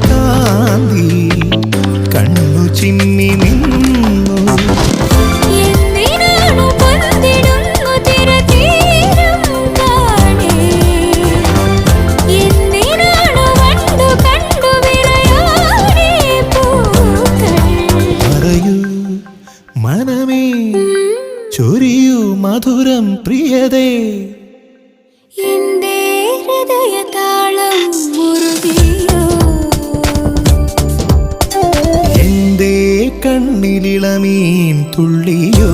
കാന്തി കണ്ണു ചിമ്മി നിന്നു. പറയൂ മനമേ, ചൊരിയൂ മധുരം പ്രിയതേ. എന്റെ ഹൃദയതാളം മുറുകിയോ, എന്റെ കണ്ണിലിളമീൻ തുള്ളിയോ.